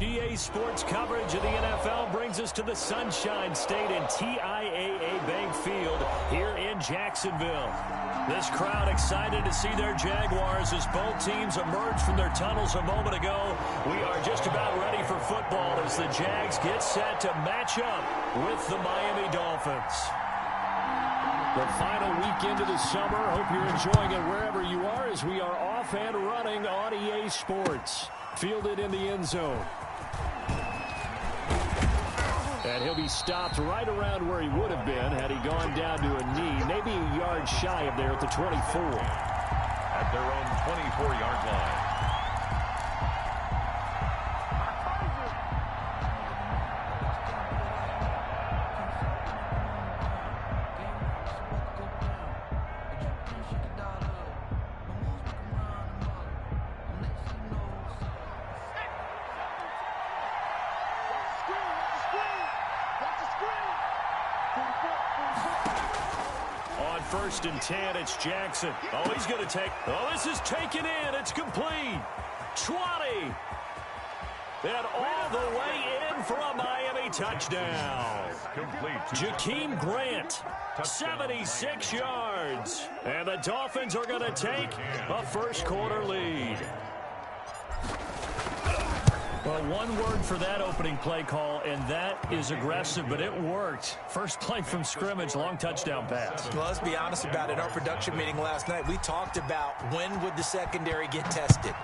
EA Sports coverage of the NFL brings us to the Sunshine State and TIAA Bank Field here in Jacksonville. This crowd excited to see their Jaguars as both teams emerged from their tunnels a moment ago. We are just about ready for football as the Jags get set to match up with the Miami Dolphins. The final weekend of the summer. Hope you're enjoying it wherever you are as we are off and running on EA Sports. Fielded in the end zone. And he'll be stopped right around where he would have been had he gone down to a knee, maybe a yard shy of there at the 24. At their own 24-yard line. First and 10, it's Jackson. Oh, he's going to take. Oh, this is taken in. It's complete. 20. And all the way in for a Miami touchdown. Jakeem Grant, 76 yards. And the Dolphins are going to take a first quarter lead. Well, one word for that opening play call, and that is aggressive, but it worked. First play from scrimmage, long touchdown pass. Well, let's be honest about it. In our production meeting last night, we talked about when would the secondary get tested.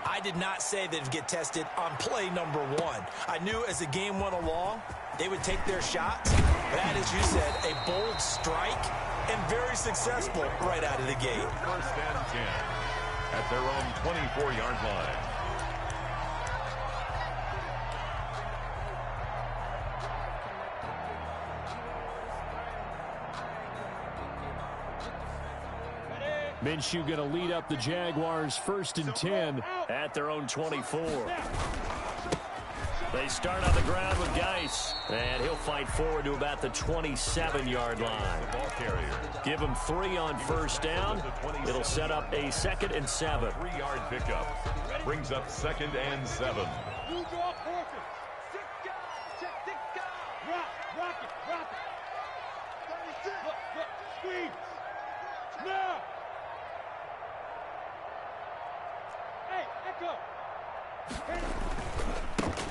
I did not say they'd get tested on play number one. I knew as the game went along, they would take their shots. That, as you said, a bold strike and very successful right out of the gate. First and 10 at their own 24-yard line. Minshew going to lead up the Jaguars first and 10 at their own 24. They start on the ground with Geis, and he'll fight forward to about the 27-yard line. Give him 3 on first down. It'll set up a 2nd and 7. 3-yard pickup brings up 2nd and 7.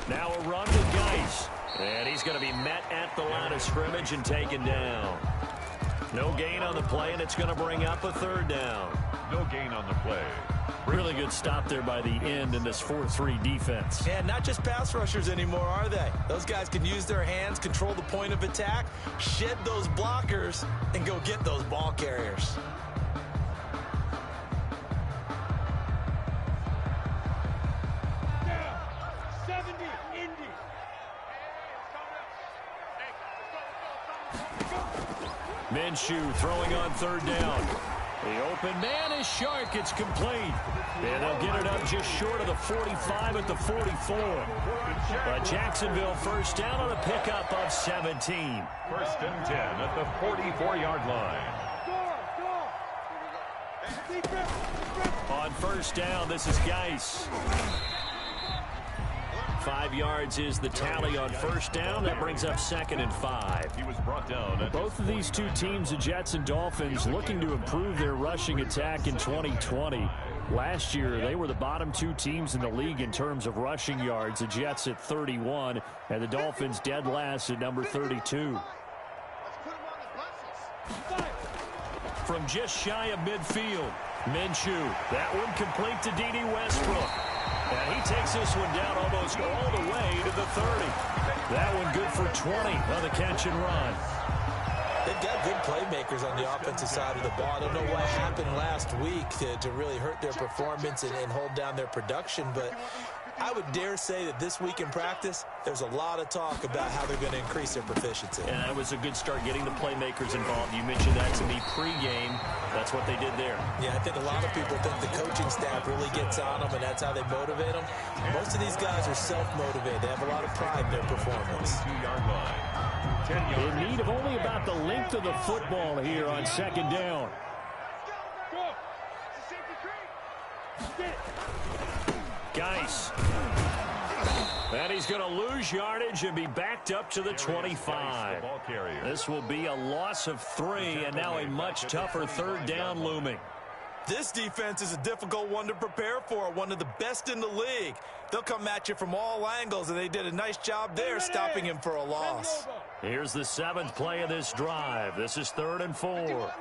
Now a run with Geis. And he's going to be met at the line of scrimmage and taken down. No gain on the play, and it's going to bring up a 3rd down. No gain on the play. Really good stop there by the end in this 4-3 defense. Yeah, not just pass rushers anymore, are they? Those guys can use their hands, control the point of attack, shed those blockers, and go get those ball carriers. Minshew throwing on 3rd down. The open man is Shark. It's complete. And they'll get it up just short of the 45 at the 44. But Jacksonville first down on a pickup of 17. First and 10 at the 44-yard line. On first down, this is Geis. 5 yards is the tally on first down. That brings up 2nd and 5. He was brought down. Both of these two teams, the Jets and Dolphins, looking to improve their rushing attack in 2020. Last year, they were the bottom 2 teams in the league in terms of rushing yards. The Jets at 31, and the Dolphins dead last at number 32. From just shy of midfield, Minshew. That one complete to D.D. Westbrook. And he takes this one down almost all the way to the 30. That one good for 20 on the catch and run. They've got good playmakers on the offensive side of the ball. I don't know what happened last week to really hurt their performance and hold down their production, but I would dare say that this week in practice, there's a lot of talk about how they're going to increase their proficiency. And that was a good start getting the playmakers involved. You mentioned that to me pregame. That's what they did there. Yeah, I think a lot of people think the coaching staff really gets on them, and that's how they motivate them. Most of these guys are self-motivated. They have a lot of pride in their performance. 2-yard line. 10 yards. In need of only about the length of the football here on 2nd down. Geis. And he's going to lose yardage and be backed up to the 25. This will be a loss of 3, and now a much tougher third down looming. This defense is a difficult one to prepare for, one of the best in the league. They'll come at you from all angles, and they did a nice job there stopping him for a loss. Here's the 7th play of this drive. This is 3rd and 4.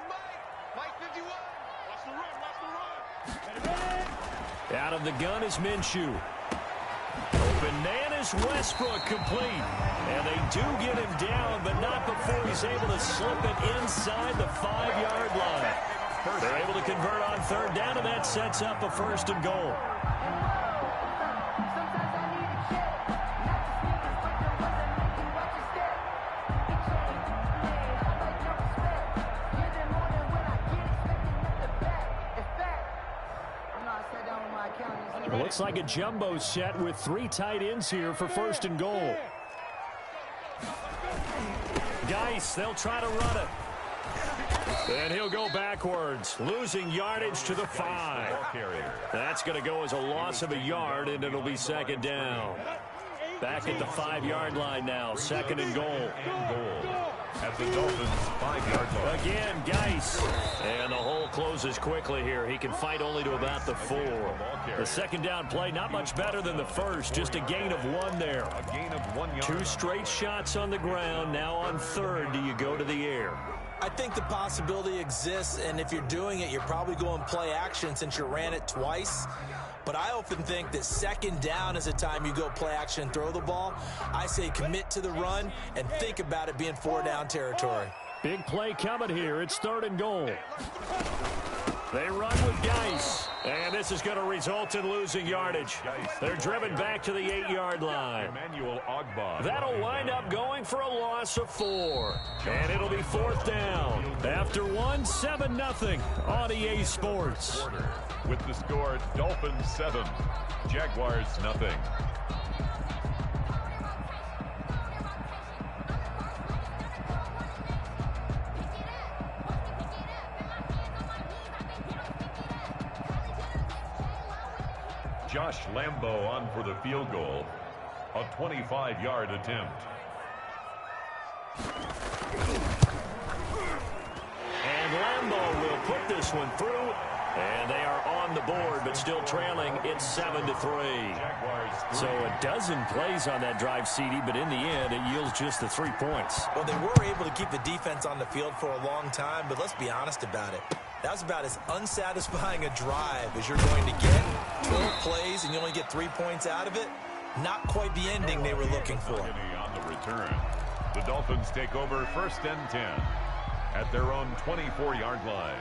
Out of the gun is Minshew. Open man is Westbrook, complete. And they do get him down, but not before he's able to slip it inside the 5-yard line. They're able to convert on 3rd down, and that sets up a 1st and goal. It looks like a jumbo set with 3 tight ends here for 1st and goal. Geis, they'll try to run it. And he'll go backwards, losing yardage to the 5. That's going to go as a loss of a yard, and it'll be 2nd down. Back at the 5-yard line now, 2nd and goal. At the Dolphins' 5-yard line. Again, Geis. And the hole closes quickly here. He can fight only to about the 4. The 2nd down play, not much better than the first. Just a gain of 1 there. A gain of 1 yard. 2 straight shots on the ground. Now on 3rd, do you go to the air? I think the possibility exists, and if you're doing it, you're probably going play action since you ran it twice. But I often think that 2nd down is a time you go play action and throw the ball. I say commit to the run and think about it being 4-down territory. Big play coming here. It's 3rd and goal. They run with Geis. And this is going to result in losing yardage. They're driven back to the 8-yard line. That'll wind up going for a loss of 4. And it'll be 4th down. After 1, 7-0 on EA Sports. With the score, Dolphins 7, Jaguars 0. Josh Lambo on for the field goal. A 25-yard attempt. And Lambo will put this one through. And they are on the board, but still trailing. It's 7-3. So a dozen plays on that drive, CD, but in the end, it yields just the 3 points. Well, they were able to keep the defense on the field for a long time, but let's be honest about it. That was about as unsatisfying a drive as you're going to get. 12 plays, and you only get 3 points out of it. Not quite the ending they were looking for. On the return, the Dolphins take over 1st and 10 at their own 24-yard line.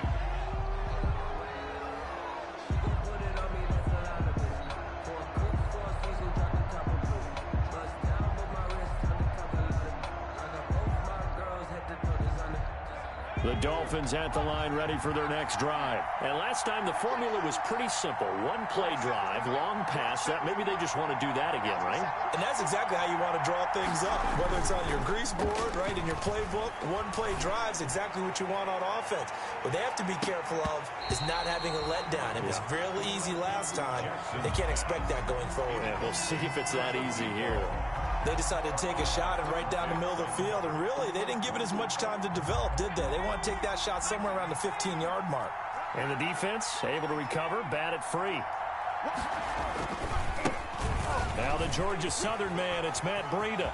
The Dolphins at the line ready for their next drive. And last time the formula was pretty simple. 1-play drive, long pass. That maybe they just want to do that again, right? And that's exactly how you want to draw things up. Whether it's on your grease board, right, in your playbook, 1-play drive's exactly what you want on offense. What they have to be careful of is not having a letdown. It was really easy last time. They can't expect that going forward. Yeah, we'll see if it's that easy here. They decided to take a shot and right down the middle of the field, and really, they didn't give it as much time to develop, did they? They want to take that shot somewhere around the 15-yard mark. And the defense able to recover, bat it free. Now the Georgia Southern man, it's Matt Breida.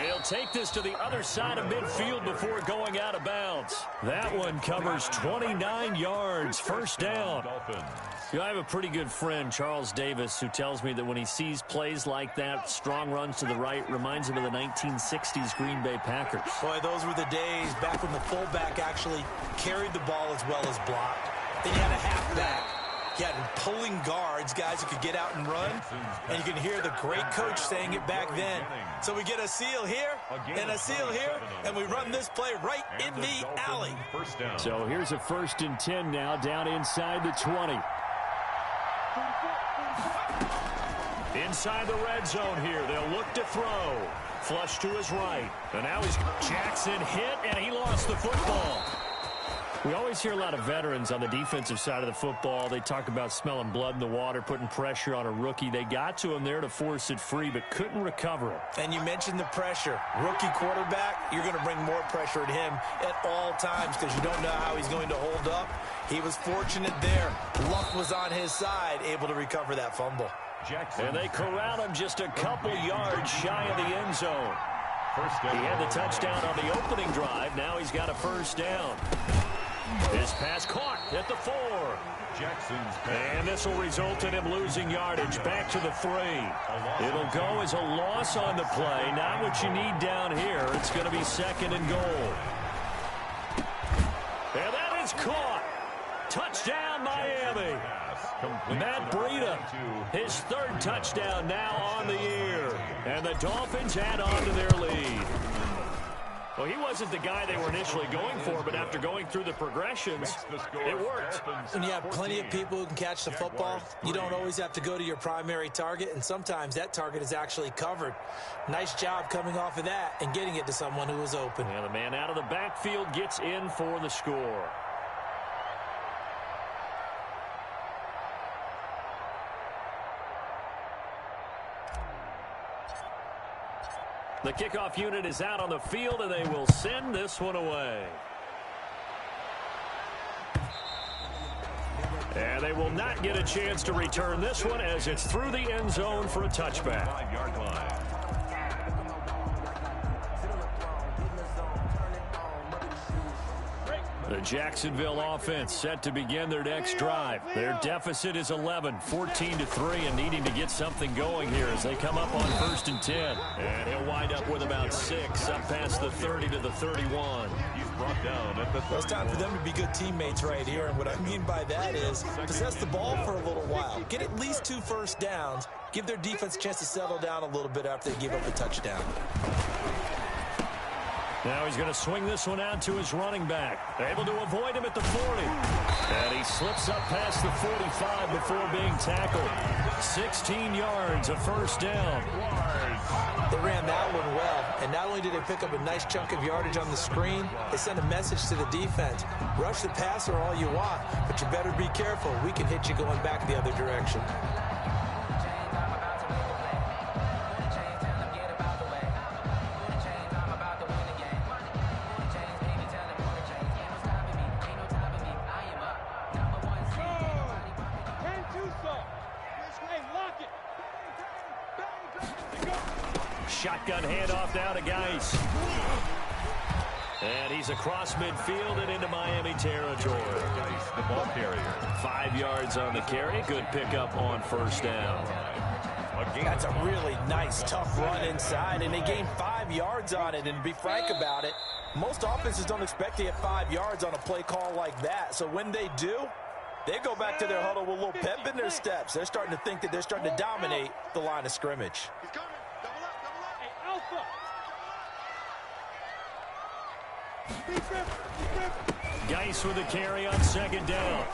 He'll take this to the other side of midfield before going out of bounds. That one covers 29 yards, 1st down. You know, I have a pretty good friend, Charles Davis, who tells me that when he sees plays like that, strong runs to the right, reminds him of the 1960s Green Bay Packers. Boy, those were the days back when the fullback actually carried the ball as well as blocked. Then you had a halfback. You had pulling guards, guys who could get out and run. And you can hear the great coach saying it back then. So we get a seal here and a seal here, and we run this play right in the alley. So here's a 1st and 10 now, down inside the 20. Inside the red zone here. They'll look to throw. Flush to his right. And now he's Jackson hit, and he lost the football. We always hear a lot of veterans on the defensive side of the football. They talk about smelling blood in the water, putting pressure on a rookie. They got to him there to force it free, but couldn't recover it. And you mentioned the pressure. Rookie quarterback, you're going to bring more pressure at him at all times because you don't know how he's going to hold up. He was fortunate there. Luck was on his side, able to recover that fumble. And they corral him just a couple yards shy of the end zone. He had the touchdown on the opening drive. Now he's got a first down. His pass caught at the 4. And this will result in him losing yardage back to the 3. It'll go as a loss on the play. Not what you need down here. It's going to be 2nd and goal. And that is caught. Touchdown, Miami. Matt Breida, his 3rd touchdown now on the year. And the Dolphins add on to their lead. Well, he wasn't the guy they were initially going for, but after going through the progressions, it worked. When you have plenty of people who can catch the football, you don't always have to go to your primary target, and sometimes that target is actually covered. Nice job coming off of that and getting it to someone who was open. And the man out of the backfield gets in for the score. The kickoff unit is out on the field, and they will send this one away. And they will not get a chance to return this one as it's through the end zone for a touchback. 5-yard line. The Jacksonville offense set to begin their next drive. Their deficit is 11, 14-3, and needing to get something going here as they come up on 1st and 10. And he'll wind up with about 6, up past the 30 to the 31. He's brought down at the 31. Well, it's time for them to be good teammates right here, and what I mean by that is possess the ball for a little while. Get at least 2 first downs. Give their defense a chance to settle down a little bit after they give up a touchdown. Now he's going to swing this one out to his running back. Able to avoid him at the 40. And he slips up past the 45 before being tackled. 16 yards, a first down. They ran that one well, and not only did they pick up a nice chunk of yardage on the screen, they sent a message to the defense. Rush the passer all you want, but you better be careful. We can hit you going back the other direction. Shotgun handoff now to Geis. And he's across midfield and into Miami territory. Geis, the ball carrier. 5 yards on the carry. Good pickup on first down. That's a really nice, tough run inside, and they gained 5 yards on it. And to be frank about it, most offenses don't expect to get 5 yards on a play call like that. So when they do, they go back to their huddle with a little pep in their steps. They're starting to think that they're starting to dominate the line of scrimmage. Geis with a carry on 2nd down.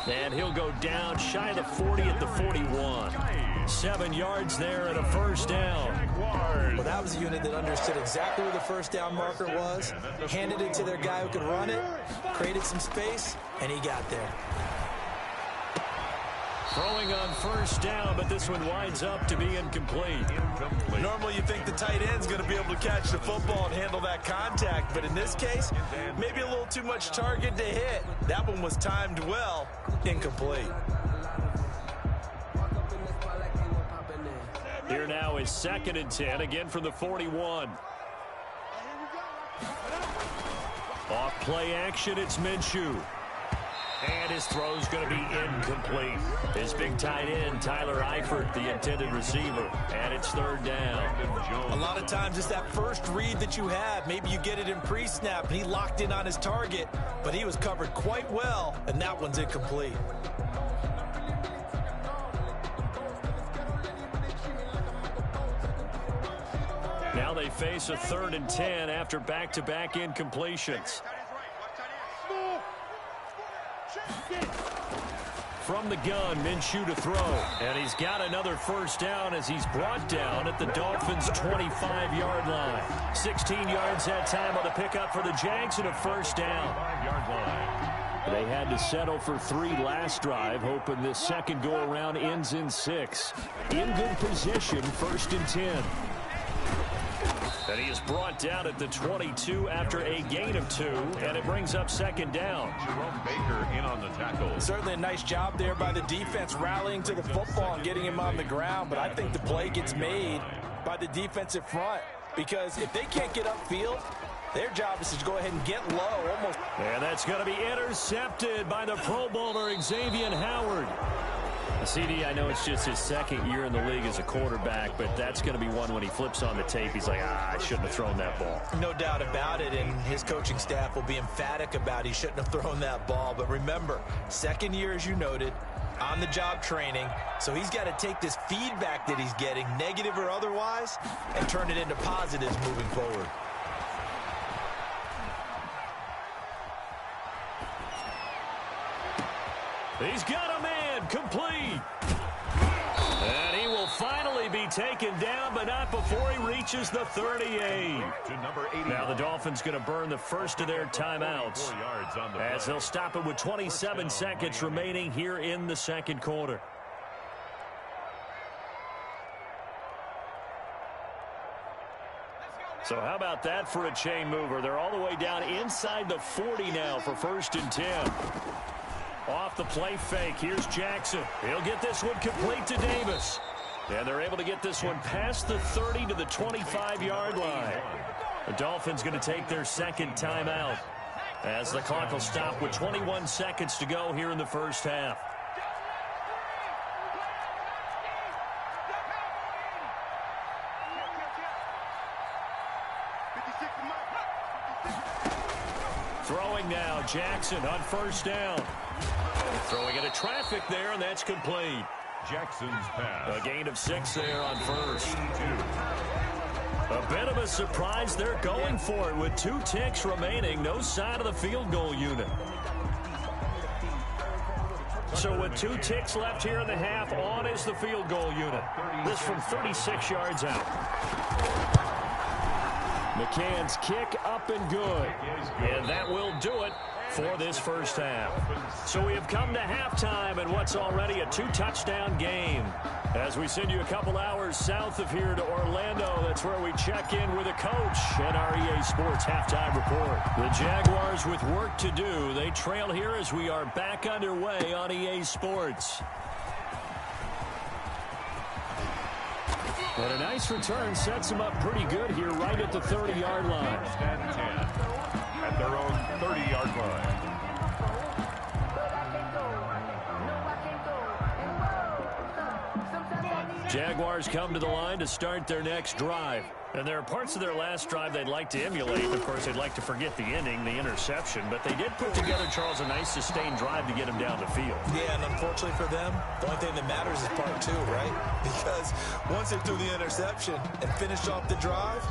And he'll go down shy of the 40 at the 41. 7 yards there and a first down. Well, that was a unit that understood exactly where the first down marker was, handed it to their guy who could run it, created some space, and he got there. Throwing on first down, but this one winds up to be incomplete. Normally you think the tight end's going to be able to catch the football and handle that contact, but in this case, maybe a little too much target to hit. That one was timed well, incomplete. Here now is 2nd and 10, again from the 41. Off play action, it's Minshew. And his throw's going to be incomplete. His big tight end, Tyler Eifert, the intended receiver. And it's 3rd down. A lot of times it's that first read that you have. Maybe you get it in pre-snap, and he locked in on his target. But he was covered quite well, and that one's incomplete. Now they face a 3rd and 10 after back-to-back incompletions. From the gun, Minshew to throw. And he's got another first down as he's brought down at the Dolphins' 25-yard line. 16 yards that time on the pickup for the Jags and a first down. 5-yard line. They had to settle for 3 last drive, hoping this second go-around ends in 6. In good position, 1st and 10. And he is brought down at the 22 after a gain of 2, and it brings up 2nd down. Jerome Baker in on the tackle. Certainly a nice job there by the defense rallying to the football and getting him on the ground, but I think the play gets made by the defensive front, because if they can't get upfield, their job is to go ahead and get low. And that's going to be intercepted by the Pro Bowler Xavier Howard. CD, I know it's just his 2nd year in the league as a quarterback, but that's going to be one when he flips on the tape. He's like, I shouldn't have thrown that ball. No doubt about it, and his coaching staff will be emphatic about he shouldn't have thrown that ball. But remember, 2nd year, as you noted, on-the-job training, so he's got to take this feedback that he's getting, negative or otherwise, and turn it into positives moving forward. He's got a man, complete. And he will finally be taken down, but not before he reaches the 38. To number 80. Now the Dolphins going to burn the first of their timeouts, 4 yards on the as they'll stop it with 27 seconds remaining here in the second quarter. So how about that for a chain mover? They're all the way down inside the 40 now for 1st and 10. Off the play fake, here's Jackson. He'll get this one complete to Davis. And they're able to get this one past the 30 to the 25-yard line. The Dolphins going to take their 2nd timeout, as the clock will stop with 21 seconds to go here in the first half. Throwing now, Jackson on 1st down. Throwing into traffic there, and that's complete. Jackson's pass. A gain of 6 there on 1st. A bit of a surprise. They're going for it with 2 ticks remaining. No sign of the field goal unit. So with 2 ticks left here in the half, on is the field goal unit. This from 36 yards out. McCann's kick up and good. And that will do it for this first half. So we have come to halftime in what's already a 2-touchdown game. As we send you a couple hours south of here to Orlando, that's where we check in with a coach and our EA Sports halftime report. The Jaguars with work to do. They trail here as we are back underway on EA Sports. But a nice return sets them up pretty good here right at the 30-yard line. And 10 at their own 30-yard line. Jaguars come to the line to start their next drive. And there are parts of their last drive they'd like to emulate. Of course, they'd like to forget the ending, the interception. But they did put together, Charles, a nice sustained drive to get them down the field. Yeah, and unfortunately for them, the only thing that matters is part 2, right? Because once they do the interception and finish off the drive,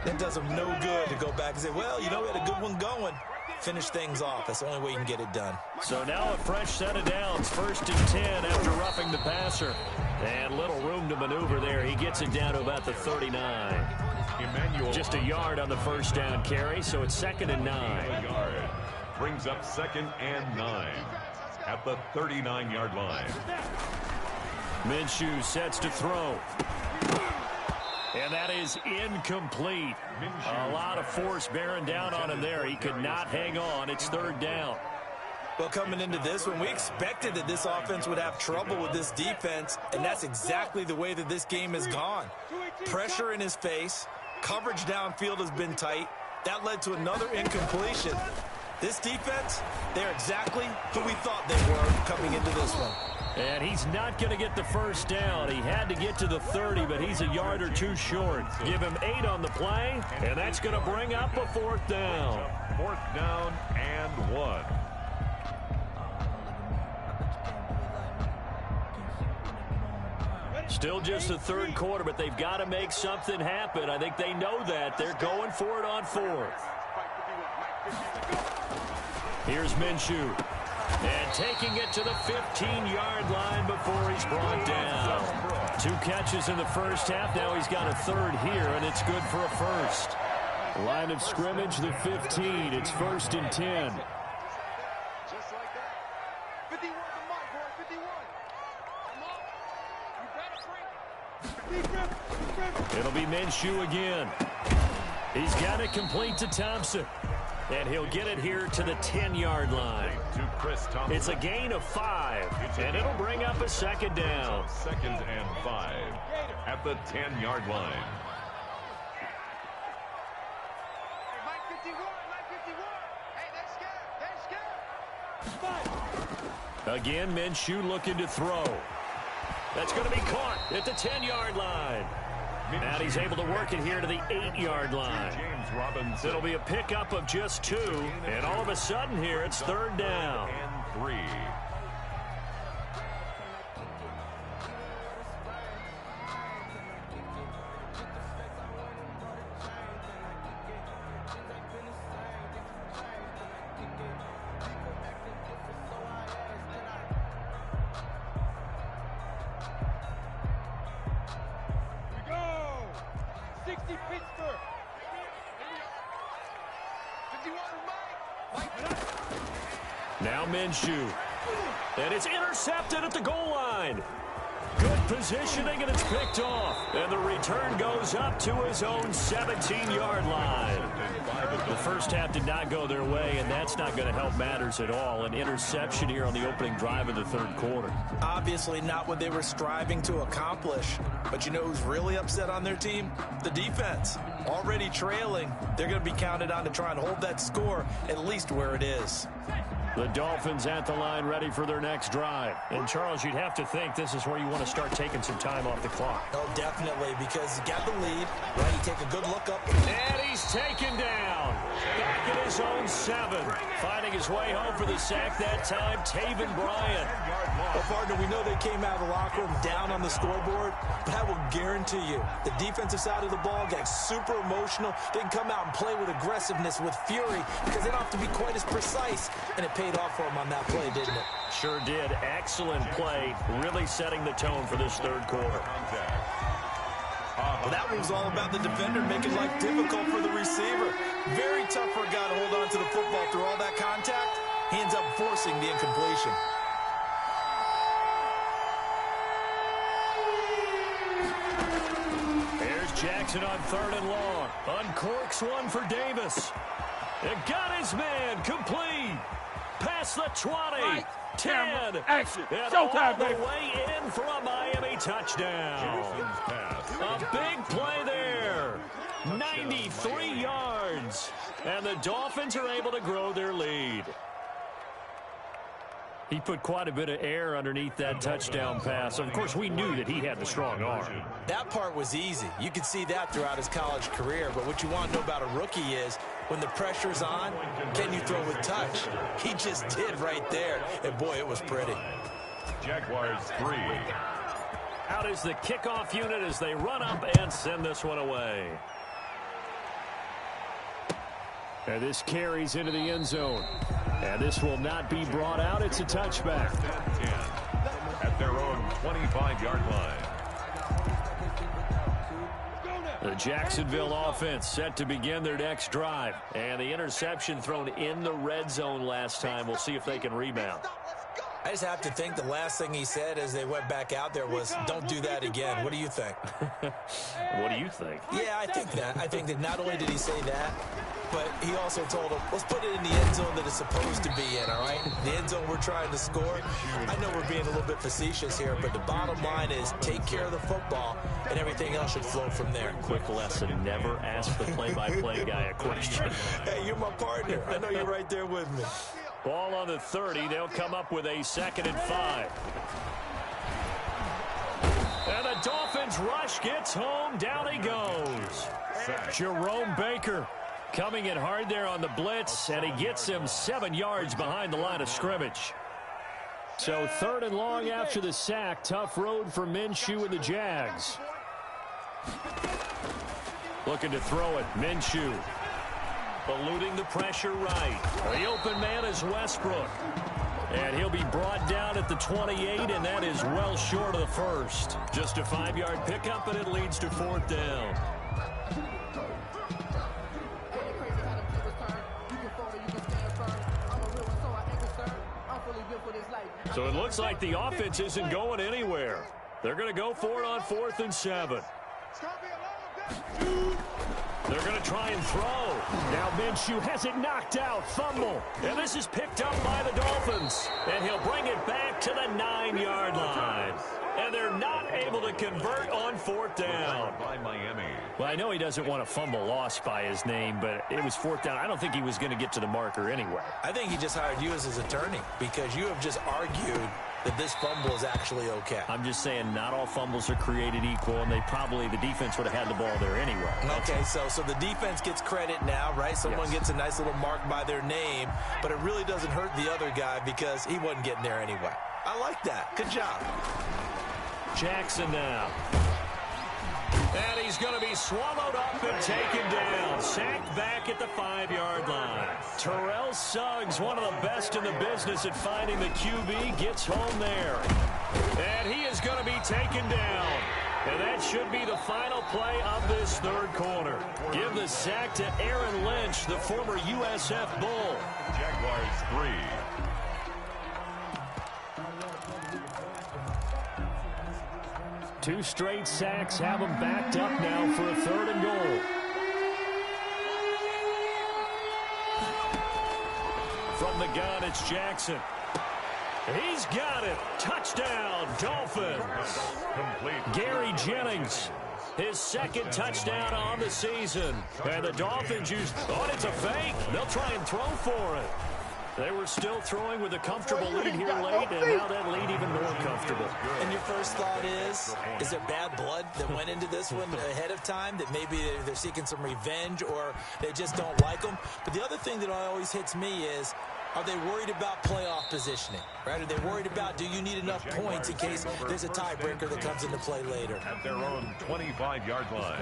it does them no good to go back and say, well, you know, we had a good one going. Finish things off. That's the only way you can get it done. So now a fresh set of downs. 1st and 10 after roughing the passer. And little room to maneuver there. He gets it down to about the 39. Emmanuel. Just a yard on the first down carry, so it's 2nd and 9. A yard. Brings up 2nd and 9 at the 39-yard line. Minshew sets to throw. And that is incomplete. A lot of force bearing down on him there. He could not hang on. It's 3rd down. Well, coming into this one, we expected that this offense would have trouble with this defense, and that's exactly the way that this game has gone. Pressure in his face. Coverage downfield has been tight. That led to another incompletion. This defense, they're exactly who we thought they were coming into this one. And he's not going to get the first down. He had to get to the 30, but he's a yard or 2 short. Give him 8 on the play, and that's going to bring up a 4th down. 4th down and 1. Still just the 3rd quarter, but they've got to make something happen. I think they know that. They're going for it on 4th. Here's Minshew. And taking it to the 15-yard line before he's brought down. 2 catches in the first half. Now he's got a 3rd here, and it's good for a 1st. Line of scrimmage, the 15. It's 1st and 10. It'll be Minshew again. He's got it complete to Thompson. And he'll get it here to the 10-yard line. It's a gain of 5, and it'll bring up a second down. Second and 5 at the 10-yard line. Again, Minshew looking to throw. That's going to be caught at the 10-yard line. And he's able to work it here to the 8-yard line. It'll be a pickup of just 2, and all of a sudden here it's third down. And 3. Now Minshew. And it's intercepted at the goal line. Good positioning, and it's picked off. And the return goes up to his own 17-yard line. The first half did not go their way, and that's not going to help matters at all. An interception here on the opening drive of the third quarter. Obviously not what they were striving to accomplish. But you know who's really upset on their team? The defense. Already trailing. They're going to be counted on to try and hold that score at least where it is. The Dolphins at the line ready for their next drive. And, Charles, you'd have to think this is where you want to start taking some time off the clock. Oh, definitely, because you got the lead. Right, you take a good look up. And he's taken down. Back at his own 7. Finding his way home for the sack that time, Taven Bryan. Well, partner, we know they came out of the locker room down on the scoreboard, but I will guarantee you the defensive side of the ball got super emotional. They can come out and play with aggressiveness, with fury, because they don't have to be quite as precise. And it paid off for them on that play, didn't it? Sure did. Excellent play, really setting the tone for this third quarter. Well, that one was all about the defender making life difficult for the receiver. Very tough for a guy to hold on to the football through all that contact. He ends up forcing the incompletion. There's Jackson on third and long. Uncorks one for Davis. It got his man complete. Past the 20, 10, action, and showtime, all the baby. way in for a Miami touchdown. A big play there. 93 yards. And the Dolphins are able to grow their lead. He put quite a bit of air underneath that touchdown pass. Of course, we knew that he had the strong arm. That part was easy. You could see that throughout his college career. But what you want to know about a rookie is when the pressure's on, can you throw with touch? He just did right there. And, boy, it was pretty. Jaguars 3. Out is the kickoff unit as they run up and send this one away. And this carries into the end zone. And this will not be brought out. It's a touchback. 10 at their own 25-yard line. The Jacksonville offense set to begin their next drive. And the interception thrown in the red zone last time. We'll see if they can rebound. I just have to think the last thing he said as they went back out there was, don't do that again. What do you think? What do you think? Yeah, I think that. I think that not only did he say that, but he also told him, let's put it in the end zone that it's supposed to be in, all right? The end zone we're trying to score. I know we're being a little bit facetious here, but the bottom line is take care of the football, and everything else should flow from there. Quick lesson, never ask the play-by-play guy a question. Hey, you're my partner. I know you're right there with me. Ball on the 30. They'll come up with a 2nd and 5. And the Dolphins rush gets home. Down he goes. Jerome Baker coming in hard there on the blitz, and he gets him 7 yards behind the line of scrimmage. So 3rd and long after the sack. Tough road for Minshew and the Jags. Looking to throw it. Minshew. Eluding the pressure right. The open man is Westbrook. And he'll be brought down at the 28, and that is well short of the first. Just a 5-yard pickup, and it leads to 4th down. So it looks like the offense isn't going anywhere. They're going to go for it on 4th and 7. They're going to try and throw. Now Minshew has it knocked out. Fumble. And this is picked up by the Dolphins. And he'll bring it back to the 9-yard line. And they're not able to convert on 4th down. By Miami. Well, I know he doesn't want a fumble lost by his name, but it was 4th down. I don't think he was going to get to the marker anyway. I think he just hired you as his attorney because you have just argued that this fumble is actually okay. I'm just saying not all fumbles are created equal, and the defense would have had the ball there anyway. Okay, so the defense gets credit now, right? Someone gets a nice little mark by their name, but it really doesn't hurt the other guy because he wasn't getting there anyway. I like that. Good job. Jackson now. And he's going to be swallowed up and taken down. Sacked back at the 5-yard line. Terrell Suggs, one of the best in the business at finding the QB, gets home there. And he is going to be taken down. And that should be the final play of this 3rd quarter. Give the sack to Aaron Lynch, the former USF Bull. Jaguars 3. Two straight sacks have them backed up now for a 3rd and goal. From the gun, it's Jackson. He's got it. Touchdown, Dolphins. Complete. Gary Jennings, his 2nd touchdown on the season. And the Dolphins it's a fake. They'll try and throw for it. They were still throwing with a comfortable lead here late, and now that lead even more comfortable. And your first thought is there bad blood that went into this one ahead of time, that maybe they're seeking some revenge or they just don't like them? But the other thing that always hits me is, are they worried about playoff positioning, right? Are they worried about, do you need enough points in case there's a tiebreaker that comes into play later? At their own 25-yard line.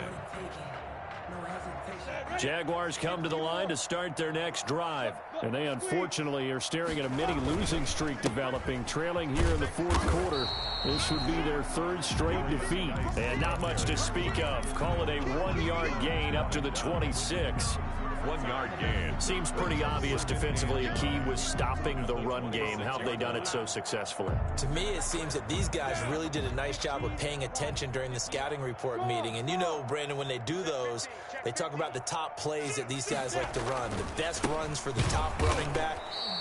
Jaguars come to the line to start their next drive. And they unfortunately are staring at a mini losing streak developing, trailing here in the 4th quarter. This would be their 3rd straight defeat. And not much to speak of. Call it a 1-yard gain up to the 26. 1-yard gain. Seems pretty obvious defensively a key was stopping the run game. How have they done it so successfully? To me, it seems that these guys really did a nice job of paying attention during the scouting report meeting. And you know, Brandon, when they do those, they talk about the top plays that these guys like to run. The best runs for the top running back,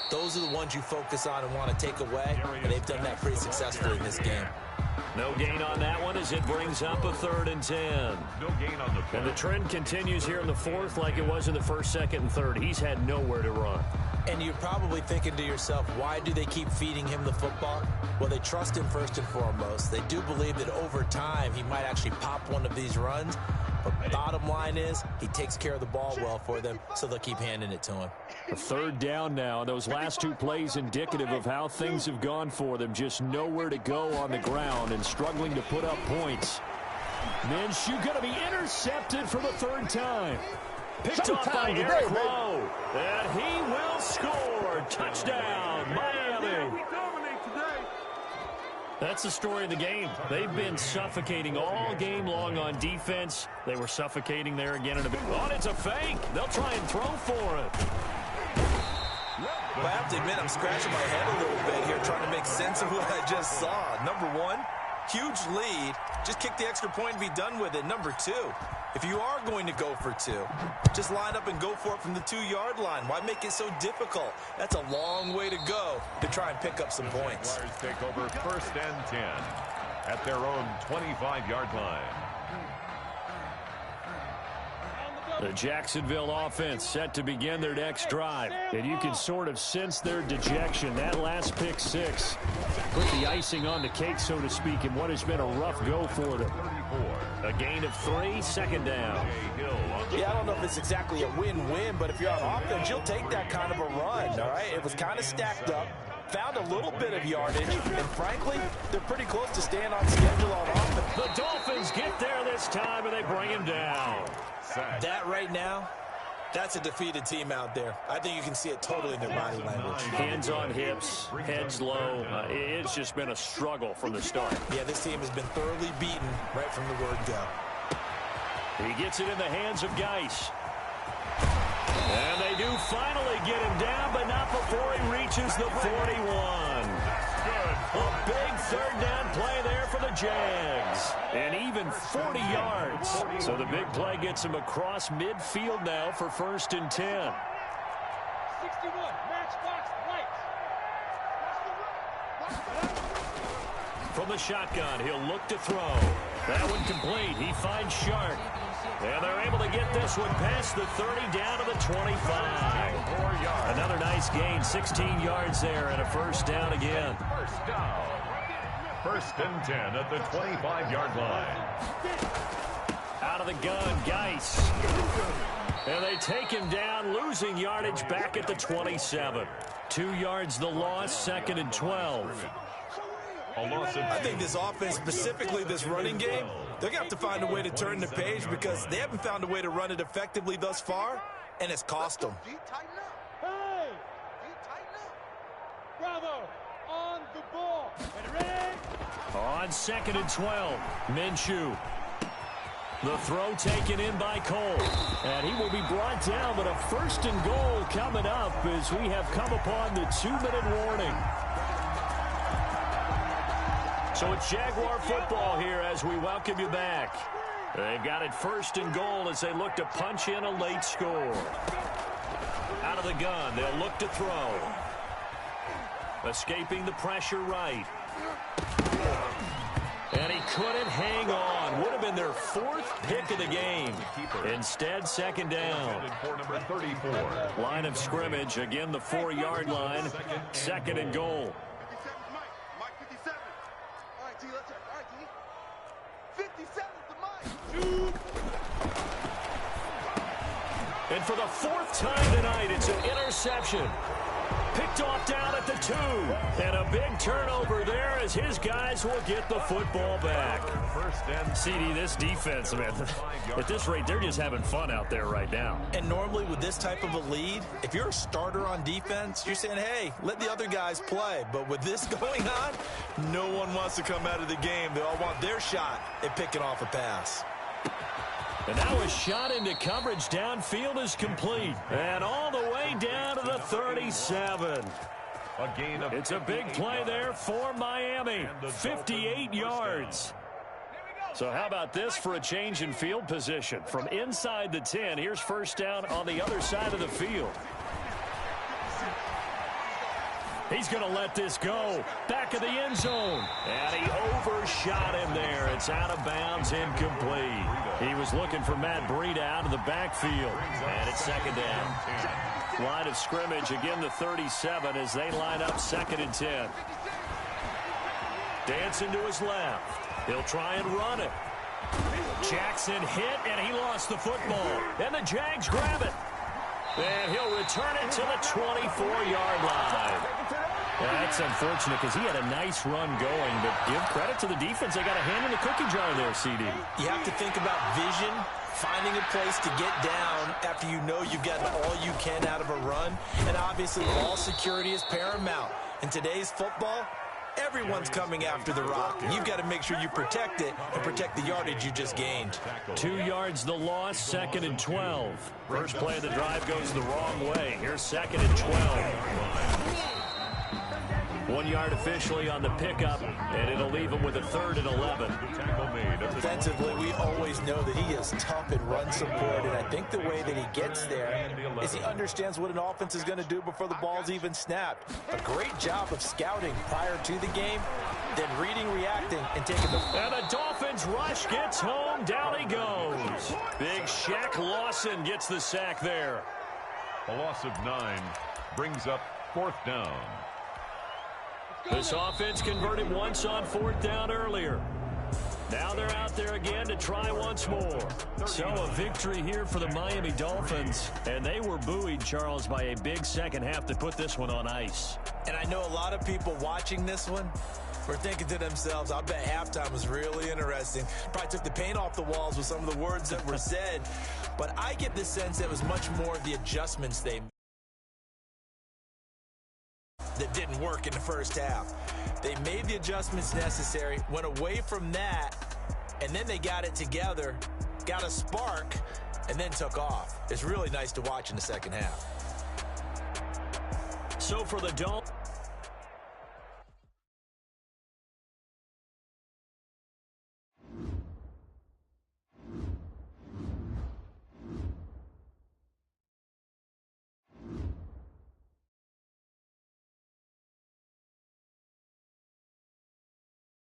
those are the ones you focus on and want to take away. And they've done that pretty successfully in this game. No gain on that one as it brings up a 3rd and 10. No gain on the 4th. And the trend continues here in the 4th like it was in the 1st, 2nd, and 3rd. He's had nowhere to run. And you're probably thinking to yourself, why do they keep feeding him the football? Well, they trust him first and foremost. They do believe that over time he might actually pop one of these runs. But bottom line is, he takes care of the ball well for them, so they'll keep handing it to him. A 3rd down now. Those last 2 plays indicative of how things have gone for them. Just nowhere to go on the ground and struggling to put up points. Minshew going to be intercepted for the 3rd time. Picked off by Eric Lowe. And he will score. Touchdown, Miami. That's the story of the game. They've been suffocating all game long on defense. They were suffocating there again in a bit. Oh, it's a fake. They'll try and throw for it. Well, I have to admit, I'm scratching my head a little bit here trying to make sense of what I just saw. Number 1, huge lead. Just kick the extra point and be done with it. Number 2, if you are going to go for 2, just line up and go for it from the 2-yard line. Why make it so difficult? That's a long way to go to try and pick up some points. Jaguars take over 1st and 10 at their own 25-yard line. The Jacksonville offense set to begin their next drive. And you can sort of sense their dejection. That last pick 6 put the icing on the cake, so to speak, in what has been a rough go for them. A gain of 3, 2nd down. Yeah, I don't know if it's exactly a win-win, but if you're on offense, you'll take that kind of a run, all right? It was kind of stacked up, found a little bit of yardage, and frankly, they're pretty close to staying on schedule on offense. The Dolphins get there this time, and they bring him down. That right now, that's a defeated team out there. I think you can see it totally in their body language. Hands on hips, heads low. It's just been a struggle from the start. Yeah, this team has been thoroughly beaten right from the word go. He gets it in the hands of Geis. And they do finally get him down, but not before he reaches the 41. A big 3rd down play there for the Jags. And even 40 yards. So the big play gets him across midfield now for 1st and 10. 61, matchbox lights. From the shotgun, he'll look to throw. That one complete. He finds Shark. And they're able to get this one past the 30 down to the 25. Another nice gain, 16 yards there and a 1st down again. 1st down. 1st and 10 at the 25-yard line. Out of the gun, Geis. And they take him down, losing yardage back at the 27. 2 yards the loss, 2nd and 12. I think this offense, specifically this running game, they're going to have to find a way to turn the page because they haven't found a way to run it effectively thus far, and it's cost them. Hey! Bravo! On the ball. Ready? On 2nd and 12, Minshew. The throw taken in by Cole. And he will be brought down, but a 1st and goal coming up as we have come upon the 2-minute warning. So it's Jaguar football here as we welcome you back. They've got it 1st and goal as they look to punch in a late score. Out of the gun, they'll look to throw. Escaping the pressure right. And he couldn't hang on. Would have been their 4th pick of the game. Instead, 2nd down. Line of scrimmage, again the 4-yard line. 2nd and goal. And for the 4th time tonight, it's an interception. Picked off down at the 2. And a big turnover there as his guys will get the football back. CD, this defense, man, at this rate, they're just having fun out there right now. And normally with this type of a lead, if you're a starter on defense, you're saying, hey, let the other guys play. But with this going on, no one wants to come out of the game. They all want their shot at picking off a pass. And now a shot into coverage downfield is complete. And all the way down to the 37. It's a big play there for Miami. 58 yards. So how about this for a change in field position? From inside the 10, here's 1st down on the other side of the field. He's going to let this go. Back of the end zone. And he overshot him there. It's out of bounds, incomplete. He was looking for Matt Breida out of the backfield. And it's 2nd down. Line of scrimmage, again the 37 as they line up 2nd and 10. Dancing to his left. He'll try and run it. Jackson hit, and he lost the football. And the Jags grab it. And he'll return it to the 24-yard line. That's unfortunate because he had a nice run going, but give credit to the defense. They got a hand in the cookie jar there, CD. You have to think about vision, finding a place to get down after you know you've gotten all you can out of a run. And obviously, ball security is paramount. In today's football, everyone's coming after the rock. You've got to make sure you protect it and protect the yardage you just gained. 2 yards the loss, 2nd and 12. First play of the drive goes the wrong way. Here's 2nd and 12. 1 yard officially on the pickup, and it'll leave him with a 3rd and 11. Defensively, we always know that he is tough in run support, and I think the way that he gets there is he understands what an offense is going to do before the ball's even snapped. A great job of scouting prior to the game, then reading, reacting, and taking the... And the Dolphins rush gets home. Down he goes. Big Shaq Lawson gets the sack there. A loss of 9 brings up 4th down. This offense converted once on 4th down earlier. Now they're out there again to try once more. So a victory here for the Miami Dolphins. And they were buoyed, Charles, by a big second half to put this one on ice. And I know a lot of people watching this one were thinking to themselves, I bet halftime was really interesting. Probably took the paint off the walls with some of the words that were said. But I get the sense that it was much more the adjustments they made that didn't work in the first half. They made the adjustments necessary, went away from that, and then they got it together, got a spark, and then took off. It's really nice to watch in the second half. So for the Dolphins,